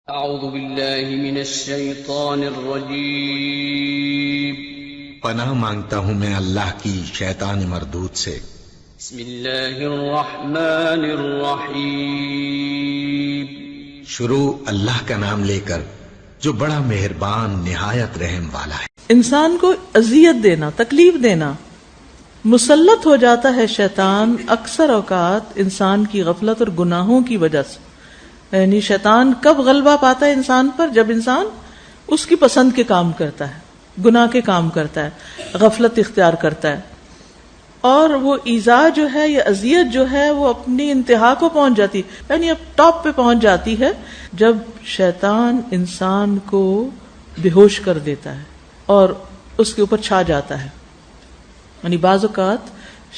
اعوذ باللہ من الشیطان الرجیم پناہ مانگتا ہوں میں اللہ کی شیطان مردود سے۔ بسم اللہ الرحمن الرحیم شروع اللہ کا نام لے کر جو بڑا مہربان نہایت رحم والا ہے۔ انسان کو اذیت دینا، تکلیف دینا، مسلط ہو جاتا ہے شیطان اکثر اوقات انسان کی غفلت اور گناہوں کی وجہ سے۔ یعنی شیطان کب غلبہ پاتا ہے انسان پر؟ جب انسان اس کی پسند کے کام کرتا ہے، گناہ کے کام کرتا ہے، غفلت اختیار کرتا ہے، اور وہ ایذا جو ہے یا اذیت جو ہے وہ اپنی انتہا کو پہنچ جاتی ہے، یعنی اب ٹاپ پہ پہنچ جاتی ہے جب شیطان انسان کو بے ہوش کر دیتا ہے اور اس کے اوپر چھا جاتا ہے۔ یعنی بعض اوقات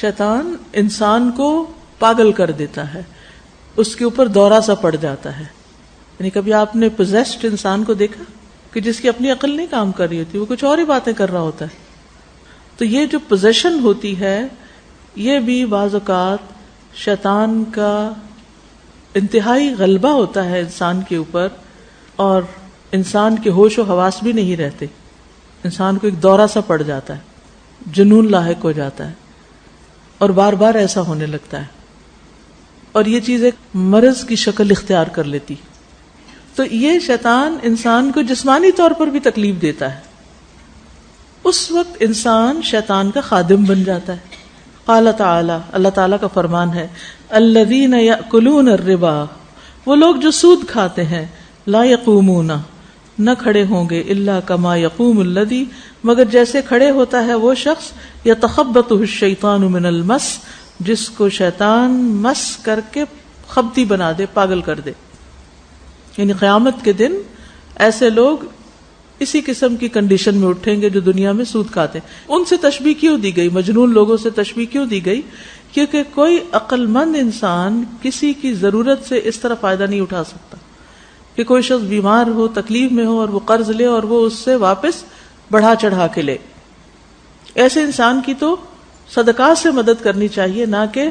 شیطان انسان کو پاگل کر دیتا ہے، اس کے اوپر دورہ سا پڑ جاتا ہے۔ یعنی کبھی آپ نے پوزیسڈ انسان کو دیکھا کہ جس کی اپنی عقل نہیں کام کر رہی ہوتی، وہ کچھ اور ہی باتیں کر رہا ہوتا ہے۔ تو یہ جو پوزیشن ہوتی ہے یہ بھی بعض اوقات شیطان کا انتہائی غلبہ ہوتا ہے انسان کے اوپر، اور انسان کے ہوش و حواس بھی نہیں رہتے، انسان کو ایک دورہ سا پڑ جاتا ہے، جنون لاحق ہو جاتا ہے، اور بار بار ایسا ہونے لگتا ہے، اور یہ چیز ایک مرض کی شکل اختیار کر لیتی۔ تو یہ شیطان انسان کو جسمانی طور پر بھی تکلیف دیتا ہے، اس وقت انسان شیطان کا خادم بن جاتا ہے۔ قال تعالی، اللہ تعالیٰ کا فرمان ہے، الذین یأکلون الربا، وہ لوگ جو سود کھاتے ہیں، لا یقومون، نہ کھڑے ہوں گے، الا کما یقوم الذی، مگر جیسے کھڑے ہوتا ہے وہ شخص، یتخبطہ الشیطان من المس، جس کو شیطان مس کر کے خبتی بنا دے، پاگل کر دے۔ یعنی قیامت کے دن ایسے لوگ اسی قسم کی کنڈیشن میں اٹھیں گے جو دنیا میں سود کھاتے ہیں۔ ان سے تشبیہ کیوں دی گئی، مجنون لوگوں سے تشبیہ کیوں دی گئی؟ کیونکہ کوئی عقل مند انسان کسی کی ضرورت سے اس طرح فائدہ نہیں اٹھا سکتا کہ کوئی شخص بیمار ہو، تکلیف میں ہو، اور وہ قرض لے اور وہ اس سے واپس بڑھا چڑھا کے لے۔ ایسے انسان کی تو صدقات سے مدد کرنی چاہیے، نہ کہ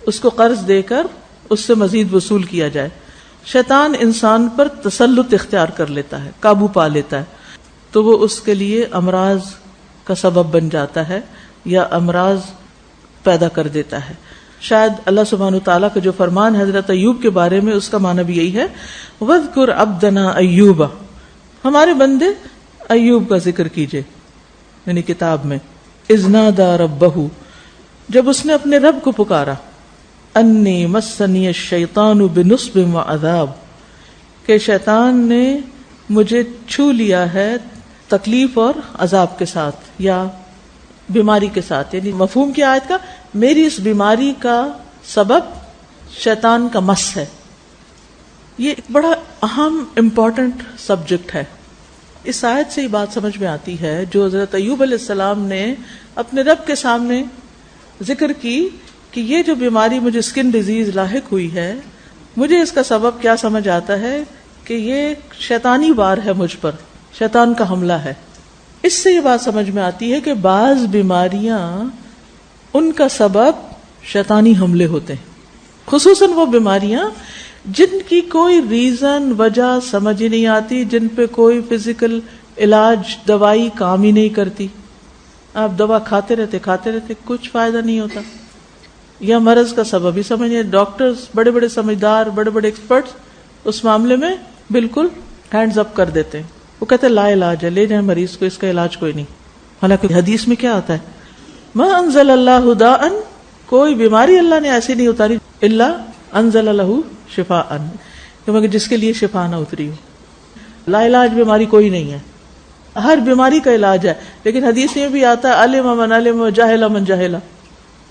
اس کو قرض دے کر اس سے مزید وصول کیا جائے۔ شیطان انسان پر تسلط اختیار کر لیتا ہے، قابو پا لیتا ہے، تو وہ اس کے لیے امراض کا سبب بن جاتا ہے یا امراض پیدا کر دیتا ہے۔ شاید اللہ سبحانہ وتعالیٰ کا جو فرمان ہے حضرت ایوب کے بارے میں، اس کا معنی بھی یہی ہے، وَاذْكُرْ عَبْدَنَا ایوب، ہمارے بندے ایوب کا ذکر کیجئے، یعنی کتاب میں، اذ نادى ربہ، جب اس نے اپنے رب کو پکارا، انی مسنی الشیطان بنصب وعذاب، کہ شیطان نے مجھے چھو لیا ہے تکلیف اور عذاب کے ساتھ یا بیماری کے ساتھ۔ یعنی مفہوم کی آیت کا، میری اس بیماری کا سبب شیطان کا مس ہے۔ یہ ایک بڑا اہم امپورٹنٹ سبجیکٹ ہے۔ اس آیت سے یہ بات سمجھ میں آتی ہے جو حضرت ایوب علیہ السلام نے اپنے رب کے سامنے ذکر کی کہ یہ جو بیماری مجھے اسکن ڈیزیز لاحق ہوئی ہے، مجھے اس کا سبب کیا سمجھ آتا ہے کہ یہ شیطانی وار ہے مجھ پر، شیطان کا حملہ ہے۔ اس سے یہ بات سمجھ میں آتی ہے کہ بعض بیماریاں ان کا سبب شیطانی حملے ہوتے ہیں، خصوصاً وہ بیماریاں جن کی کوئی ریزن، وجہ سمجھ ہی نہیں آتی، جن پہ کوئی فزیکل علاج، دوائی کام ہی نہیں کرتی، آپ دوا کھاتے رہتے کچھ فائدہ نہیں ہوتا، یا مرض کا سبب ہی سمجھیں۔ ڈاکٹرز بڑے بڑے سمجھدار، بڑے بڑے ایکسپرٹس اس معاملے میں بالکل ہینڈز اپ کر دیتے ہیں، وہ کہتے ہیں لا علاج ہے، لے جائیں مریض کو، اس کا علاج کوئی نہیں۔ حالانکہ حدیث میں کیا آتا ہے، ما انزل اللہ داء، کوئی بیماری اللہ نے ایسی نہیں اتاری الا انزل لہ شفاء، مگر جس کے لیے شفا نہ اتری ہو۔ لا علاج بیماری کوئی نہیں ہے، ہر بیماری کا علاج ہے، لیکن حدیث میں بھی آتا ہے علم من علم وجہل من جہل،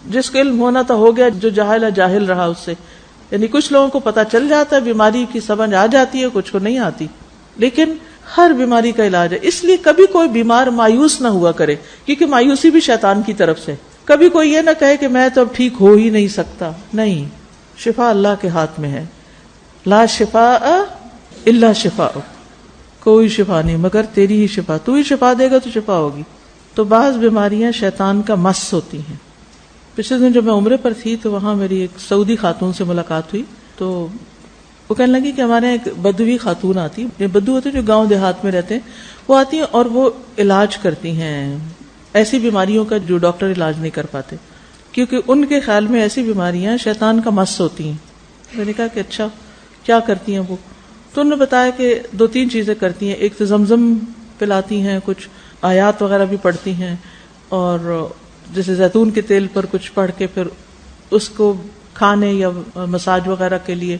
جس کو علم ہونا تھا ہو گیا، جو جاہل ہے جاہل رہا اس سے۔ یعنی کچھ لوگوں کو پتا چل جاتا ہے، بیماری کی سمجھ آ جاتی ہے، کچھ کو نہیں آتی، لیکن ہر بیماری کا علاج ہے۔ اس لیے کبھی کوئی بیمار مایوس نہ ہوا کرے، کیونکہ مایوسی بھی شیطان کی طرف سے۔ کبھی کوئی یہ نہ کہے کہ میں تو اب ٹھیک ہو ہی نہیں سکتا، نہیں، شفا اللہ کے ہاتھ میں ہے۔ لا شفاء الا شفاء، کوئی شفا نہیں مگر تیری ہی شفا، تو ہی شفا دے گا تو شفا ہوگی۔ تو بعض بیماریاں شیطان کا مس ہوتی ہیں۔ پچھلے دن جب میں عمرے پر تھی تو وہاں میری ایک سعودی خاتون سے ملاقات ہوئی، تو وہ کہنے لگی کہ ہمارے ایک بدوی خاتون آتی، یہ بدو ہوتے جو گاؤں دیہات میں رہتے ہیں، وہ آتی ہیں اور وہ علاج کرتی ہیں ایسی بیماریوں کا جو ڈاکٹر علاج نہیں کر پاتے، کیونکہ ان کے خیال میں ایسی بیماریاں شیطان کا مس ہوتی ہیں. میں نے کہا کہ اچھا کیا کرتی ہیں وہ؟ تو انہوں نے بتایا کہ 2-3 چیزیں کرتی ہیں. ایک تو زمزم پلاتی ہیں، کچھ آیات وغیرہ بھی پڑھتی ہیں، اور جیسے زیتون کے تیل پر کچھ پڑھ کے پھر اس کو کھانے یا مساج وغیرہ کے لیے،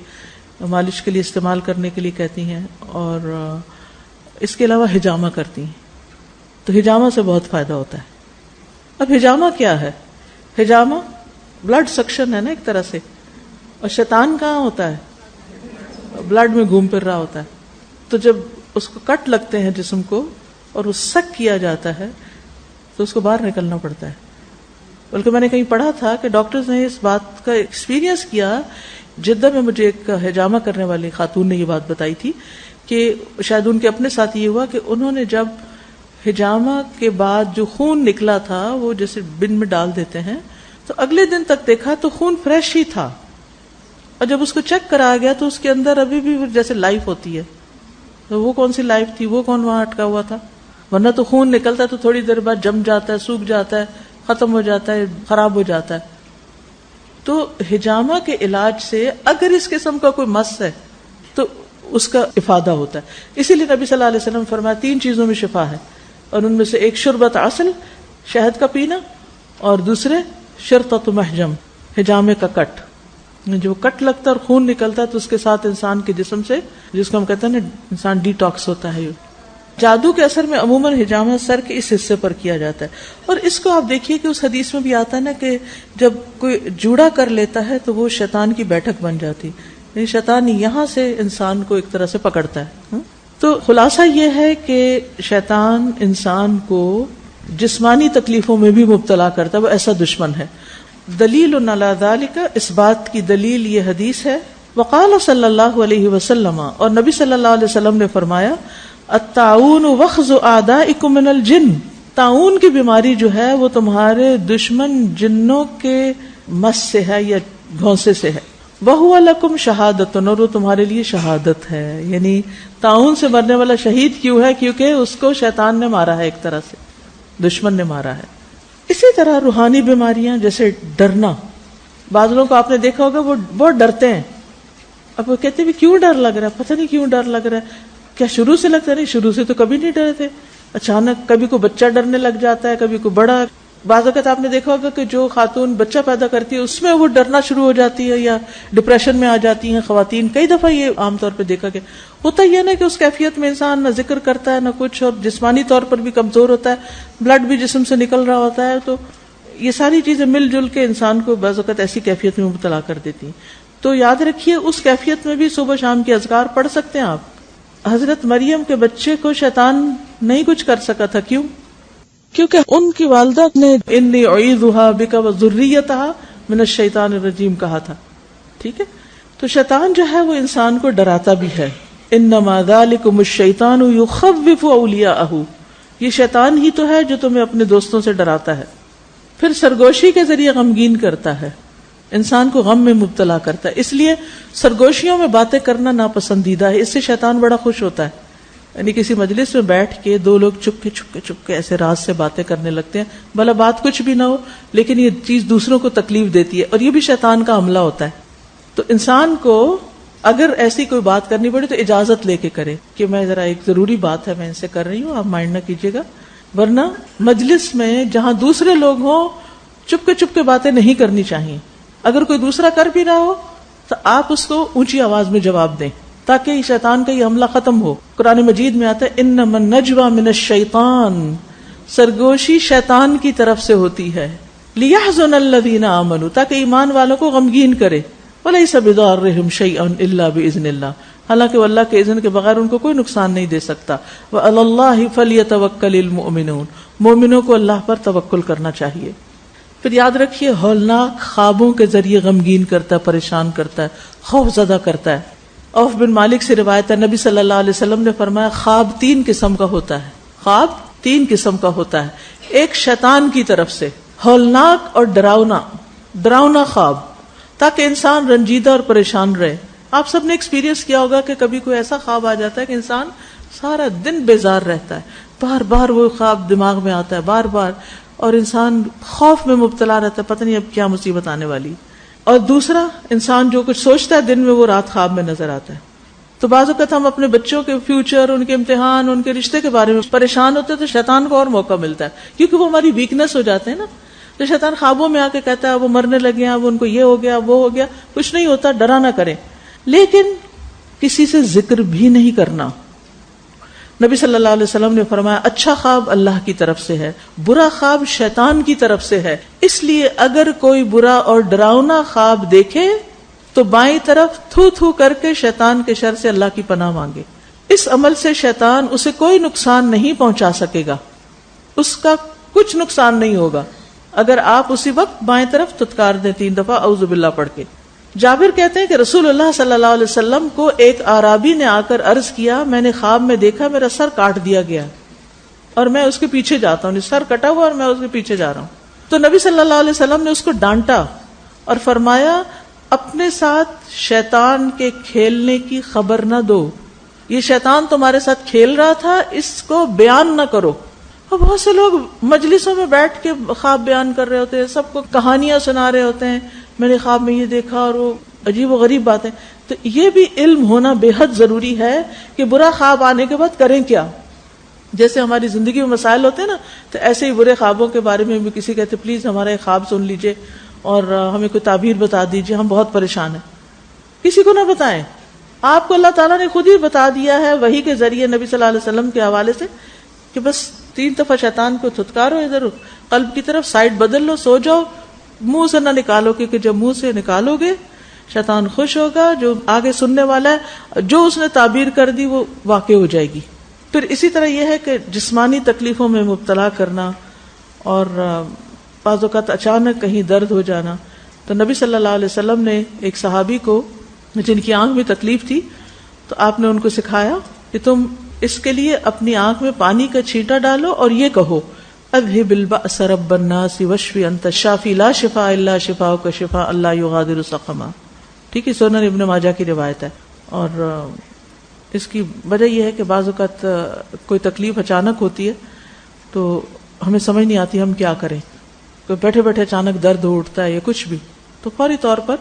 مالش کے لیے استعمال کرنے کے لیے کہتی ہیں. اور اس کے علاوہ حجامہ کرتی ہیں. تو حجامہ سے بہت فائدہ ہوتا ہے. اب حجامہ کیا ہے؟ حجامہ بلڈ سکشن ہے نا ایک طرح سے، اور شیطان کہاں ہوتا ہے؟ بلڈ میں گھوم پھر رہا ہوتا ہے. تو جب اس کو کٹ لگتے ہیں جسم کو اور وہ سک کیا جاتا ہے تو اس کو باہر نکلنا پڑتا ہے. بلکہ میں نے کہیں پڑھا تھا کہ ڈاکٹرز نے اس بات کا ایکسپیرینس کیا. جدہ میں مجھے ایک حجامہ کرنے والی خاتون نے یہ بات بتائی تھی کہ شاید ان کے اپنے ساتھ یہ ہوا کہ انہوں نے جب حجامہ کے بعد جو خون نکلا تھا وہ جیسے بن میں ڈال دیتے ہیں، تو اگلے دن تک دیکھا تو خون فریش ہی تھا، اور جب اس کو چیک کرایا گیا تو اس کے اندر ابھی بھی جیسے لائف ہوتی ہے. تو وہ کون سی لائف تھی؟ وہ کون وہاں اٹکا ہوا تھا؟ ورنہ تو خون نکلتا ہے تو تھوڑی دیر بعد جم جاتا ہے، سوکھ جاتا ہے، ختم ہو جاتا ہے، خراب ہو جاتا ہے. تو حجامہ کے علاج سے اگر اس قسم کا کوئی مس ہے تو اس کا افادہ ہوتا ہے. اسی لیے نبی صلی اللہ علیہ وسلم فرمایا 3 چیزوں میں شفا ہے، اور ان میں سے ایک شربت عسل، شہد کا پینا، اور دوسرے شرطۃ محجم، حجامے کا کٹ. جو کٹ لگتا ہے اور خون نکلتا ہے تو اس کے ساتھ انسان کے جسم سے، جس کو ہم کہتے ہیں نا انسان ڈی ٹاکس ہوتا ہے. جادو کے اثر میں عموماً حجامہ سر کے اس حصے پر کیا جاتا ہے. اور اس کو آپ دیکھیے کہ اس حدیث میں بھی آتا ہے نا کہ جب کوئی جوڑا کر لیتا ہے تو وہ شیطان کی بیٹھک بن جاتی، یعنی شیطان یہاں سے انسان کو ایک طرح سے پکڑتا ہے. تو خلاصہ یہ ہے کہ شیطان انسان کو جسمانی تکلیفوں میں بھی مبتلا کرتا ہے، وہ ایسا دشمن ہے. دلیل علی ذالک، اس بات کی دلیل یہ حدیث ہے. وقال صلی اللہ علیہ وسلم، اور نبی صلی اللہ علیہ وسلم نے فرمایا، الطاعون وخز اعدائکم من الجن، طاعون کی بیماری جو ہے وہ تمہارے دشمن جنوں کے مس سے ہے یا گھونسے سے ہے. وَهُوَ لَكُمْ شَهَادَةٌ، اور وہ تمہارے لیے شہادت ہے. یعنی طاعون سے مرنے والا شہید کیوں ہے؟ کیونکہ اس کو شیطان نے مارا ہے، ایک طرح سے دشمن نے مارا ہے. اسی طرح روحانی بیماریاں جیسے ڈرنا، بعض لوگوں کو آپ نے دیکھا ہوگا وہ بہت ڈرتے ہیں. اب وہ کہتے ہیں کیوں ڈر لگ رہا ہے، پتہ نہیں کیوں ڈر لگ رہا ہے. کیا شروع سے لگتا نہیں؟ شروع سے تو کبھی نہیں ڈرے تھے. اچانک کبھی کوئی بچہ ڈرنے لگ جاتا ہے، کبھی کوئی بڑا. بعض اوقات آپ نے دیکھا ہوگا کہ جو خاتون بچہ پیدا کرتی ہے اس میں وہ ڈرنا شروع ہو جاتی ہے یا ڈپریشن میں آ جاتی ہیں خواتین. کئی دفعہ یہ عام طور پہ دیکھا گیا. ہوتا یہ نا کہ اس کیفیت میں انسان نہ ذکر کرتا ہے نہ کچھ، اور جسمانی طور پر بھی کمزور ہوتا ہے، بلڈ بھی جسم سے نکل رہا ہوتا ہے. تو یہ ساری چیزیں مل جل کے انسان کو بعض اوقات ایسی کیفیت میں مبتلا کر دیتی ہیں. تو یاد رکھیے اس کیفیت میں بھی صبح شام کے اذکار پڑھ سکتے ہیں آپ. حضرت مریم کے بچے کو شیطان نہیں کچھ کر سکا تھا. کیوں؟ کیونکہ ان کی والدہ نے انی اعیذھا بک وذریتھا من الشیطان الرجیم کہا تھا. ٹھیک ہے، تو شیطان جو ہے وہ انسان کو ڈراتا بھی ہے. انما ذالکم الشیطان یخوف اولیاءہ، یہ شیطان ہی تو ہے جو تمہیں اپنے دوستوں سے ڈراتا ہے. پھر سرگوشی کے ذریعے غمگین کرتا ہے، انسان کو غم میں مبتلا کرتا ہے. اس لیے سرگوشیوں میں باتیں کرنا ناپسندیدہ ہے. اس سے شیطان بڑا خوش ہوتا ہے. یعنی کسی مجلس میں بیٹھ کے 2 لوگ چپ کے ایسے راز سے باتیں کرنے لگتے ہیں، بھلا بات کچھ بھی نہ ہو لیکن یہ چیز دوسروں کو تکلیف دیتی ہے، اور یہ بھی شیطان کا حملہ ہوتا ہے. تو انسان کو اگر ایسی کوئی بات کرنی پڑے تو اجازت لے کے کرے کہ میں ذرا ایک ضروری بات ہے میں ان سے کر رہی ہوں، آپ مائنڈ نہ کیجیے گا. ورنہ مجلس میں جہاں دوسرے لوگ ہوں چپ کے باتیں نہیں کرنی چاہیے. اگر کوئی دوسرا کر بھی رہا ہو تو آپ اس کو اونچی آواز میں جواب دیں تاکہ شیطان کا یہ حملہ ختم ہو. قرآن مجید میں آتا ہے انما النجوى من الشیطان، سرگوشی شیطان کی طرف سے ہوتی ہے. لیحزن الذین آمنوا، تاکہ ایمان والوں کو غمگین کرے. ولیس بضارهم شیئا الا باذن اللہ، حالانکہ وہ اللہ کے اذن کے بغیر ان کو کوئی نقصان نہیں دے سکتا. وعلی اللہ فلیتوکل المؤمنون، مومنوں کو اللہ پر توکل کرنا چاہیے. پھر یاد رکھیے ہولناک خوابوں کے ذریعے غمگین کرتا ہے، پریشان کرتا ہے، خوف زدہ کرتا ہے. عوف بن مالک سے روایت ہے نبی صلی اللہ علیہ وسلم نے فرمایا خواب 3 قسم کا ہوتا ہے. خواب 3 قسم کا ہوتا ہے. ایک شیطان کی طرف سے ہولناک اور ڈراؤنا خواب، تاکہ انسان رنجیدہ اور پریشان رہے. آپ سب نے ایکسپیرینس کیا ہوگا کہ کبھی کوئی ایسا خواب آ جاتا ہے کہ انسان سارا دن بیزار رہتا ہے، بار بار وہ خواب دماغ میں آتا ہے بار بار، اور انسان خوف میں مبتلا رہتا ہے، پتہ نہیں اب کیا مصیبت آنے والی. اور دوسرا، انسان جو کچھ سوچتا ہے دن میں وہ رات خواب میں نظر آتا ہے. تو بعض اوقات ہم اپنے بچوں کے فیوچر، ان کے امتحان، ان کے رشتے کے بارے میں پریشان ہوتے ہیں تو شیطان کو اور موقع ملتا ہے، کیونکہ وہ ہماری ویکنس ہو جاتے ہیں نا. تو شیطان خوابوں میں آ کے کہتا ہے وہ مرنے لگے ہیں، اب ان کو یہ ہو گیا وہ ہو گیا. کچھ نہیں ہوتا، ڈرا نہ کریں، لیکن کسی سے ذکر بھی نہیں کرنا. نبی صلی اللہ علیہ وسلم نے فرمایا اچھا خواب اللہ کی طرف سے ہے، برا خواب شیطان کی طرف سے ہے. اس لیے اگر کوئی برا اور ڈراؤنا خواب دیکھے تو بائیں طرف تھو تھو کر کے شیطان کے شر سے اللہ کی پناہ مانگے. اس عمل سے شیطان اسے کوئی نقصان نہیں پہنچا سکے گا، اس کا کچھ نقصان نہیں ہوگا اگر آپ اسی وقت بائیں طرف تتکار دیں 3 دفعہ اعوذ باللہ پڑھ کے. جابر کہتے ہیں کہ رسول اللہ صلی اللہ علیہ وسلم کو ایک اعرابی نے آ کر عرض کیا، میں نے خواب میں دیکھا میرا سر کاٹ دیا گیا اور میں اس کے پیچھے جاتا ہوں، سر کٹا ہوا اور میں اس کے پیچھے جا رہا ہوں. تو نبی صلی اللہ علیہ وسلم نے اس کو ڈانٹا اور فرمایا اپنے ساتھ شیطان کے کھیلنے کی خبر نہ دو، یہ شیطان تمہارے ساتھ کھیل رہا تھا، اس کو بیان نہ کرو. اور بہت سے لوگ مجلسوں میں بیٹھ کے خواب بیان کر رہے ہوتے ہیں، سب کو کہانیاں سنا رہے ہوتے ہیں، میں نے خواب میں یہ دیکھا، اور وہ عجیب و غریب باتیں. تو یہ بھی علم ہونا بے حد ضروری ہے کہ برا خواب آنے کے بعد کریں کیا. جیسے ہماری زندگی میں مسائل ہوتے ہیں نا، تو ایسے ہی برے خوابوں کے بارے میں بھی کسی کہتے پلیز ہمارا ایک خواب سن لیجئے اور ہمیں کوئی تعبیر بتا دیجئے، ہم بہت پریشان ہیں. کسی کو نہ بتائیں، آپ کو اللہ تعالیٰ نے خود ہی بتا دیا ہے وحی کے ذریعے نبی صلی اللہ علیہ وسلم کے حوالے سے کہ بس 3 دفعہ شیطان کو تھتکارو، ادھر قلب کی طرف سائڈ بدل لو، سو جاؤ، منہ سے نہ نکالو، کیونکہ جب منہ سے نکالو گے شیطان خوش ہوگا، جو آگے سننے والا ہے جو اس نے تعبیر کر دی وہ واقع ہو جائے گی. پھر اسی طرح یہ ہے کہ جسمانی تکلیفوں میں مبتلا کرنا اور بعض اوقات اچانک کہیں درد ہو جانا. تو نبی صلی اللہ علیہ وسلم نے ایک صحابی کو جن کی آنکھ میں تکلیف تھی تو آپ نے ان کو سکھایا کہ تم اس کے لیے اپنی آنکھ میں پانی کا چھینٹا ڈالو اور یہ کہو اذهب البأس رب الناس واشف انت الشافی لا شفاء الا شفاؤک شفاء لا یغادر سقما. ٹھیک ہے، سنن ابن ماجہ کی روایت ہے. اور اس کی وجہ یہ ہے کہ بعض اوقات کوئی تکلیف اچانک ہوتی ہے تو ہمیں سمجھ نہیں آتی ہم کیا کریں. کوئی بیٹھے بیٹھے اچانک درد اٹھتا ہے یا کچھ بھی، تو فوری طور پر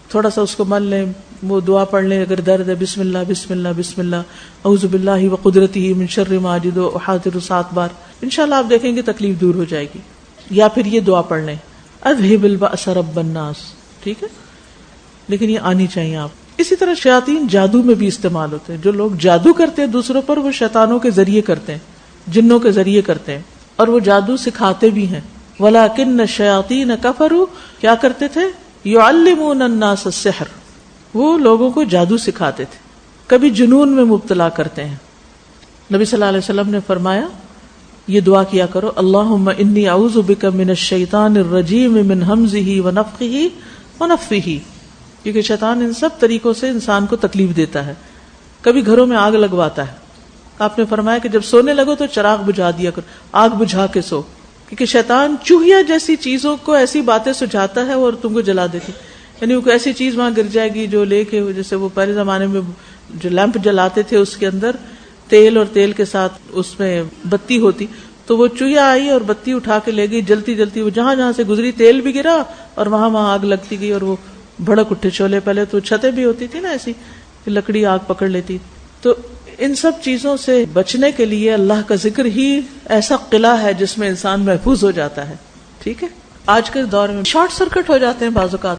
تھوڑا سا اس کو مل لیں، وہ دعا پڑھ لیں. اگر درد ہے بسم اللہ بسم اللہ بسم اللہ اعوذ باللہ وقدرتہ من شر ما اجد احاذر 7 بار، انشاءاللہ آپ دیکھیں گے تکلیف دور ہو جائے گی. یا پھر یہ دعا پڑھ لیں اذهب البأس رب الناس. ٹھیک ہے، لیکن یہ آنی چاہیے آپ. اسی طرح شیاطین جادو میں بھی استعمال ہوتے ہیں. جو لوگ جادو کرتے ہیں دوسروں پر، وہ شیطانوں کے ذریعے کرتے ہیں، جنوں کے ذریعے کرتے ہیں، اور وہ جادو سکھاتے بھی ہیں. وَلَكِنَّ الشَّيَاطِينَ كَفَرُوا، کیا کرتے تھے؟ يُعَلِّمُونَ النَّاسَ السِّحْرَ، وہ لوگوں کو جادو سکھاتے تھے. کبھی جنون میں مبتلا کرتے ہیں. نبی صلی اللہ علیہ وسلم نے فرمایا یہ دعا کیا کرو اللہم انی اعوذ بک من الشیطان الرجیم من ہمزہ ونفخہ ونفثہ، کیونکہ شیطان ان سب طریقوں سے انسان کو تکلیف دیتا ہے. کبھی گھروں میں آگ لگواتا ہے. آپ نے فرمایا کہ جب سونے لگو تو چراغ بجھا دیا کرو، آگ بجھا کے سو، کیونکہ شیطان چوہیا جیسی چیزوں کو ایسی باتیں سجھاتا ہے اور تم کو جلا دیتی. یعنی وہ ایسی چیز وہاں گر جائے گی جو لے کے، جیسے وہ پہلے زمانے میں جو لیمپ جلاتے تھے اس کے اندر تیل اور تیل کے ساتھ اس میں بتی ہوتی، تو وہ چوہیا آئی اور بتی اٹھا کے لے گئی جلتی جلتی، وہ جہاں جہاں سے گزری تیل بھی گرا اور وہاں وہاں آگ لگتی گئی، اور وہ بھڑک اٹھے شعلے. پہلے تو چھتیں بھی ہوتی تھی نا ایسی کہ لکڑی آگ پکڑ لیتی. تو ان سب چیزوں سے بچنے کے لیے اللہ کا ذکر ہی ایسا قلعہ ہے جس میں انسان محفوظ ہو جاتا ہے. ٹھیک ہے، آج کے دور میں شارٹ سرکٹ ہو جاتے ہیں بعض اوقات.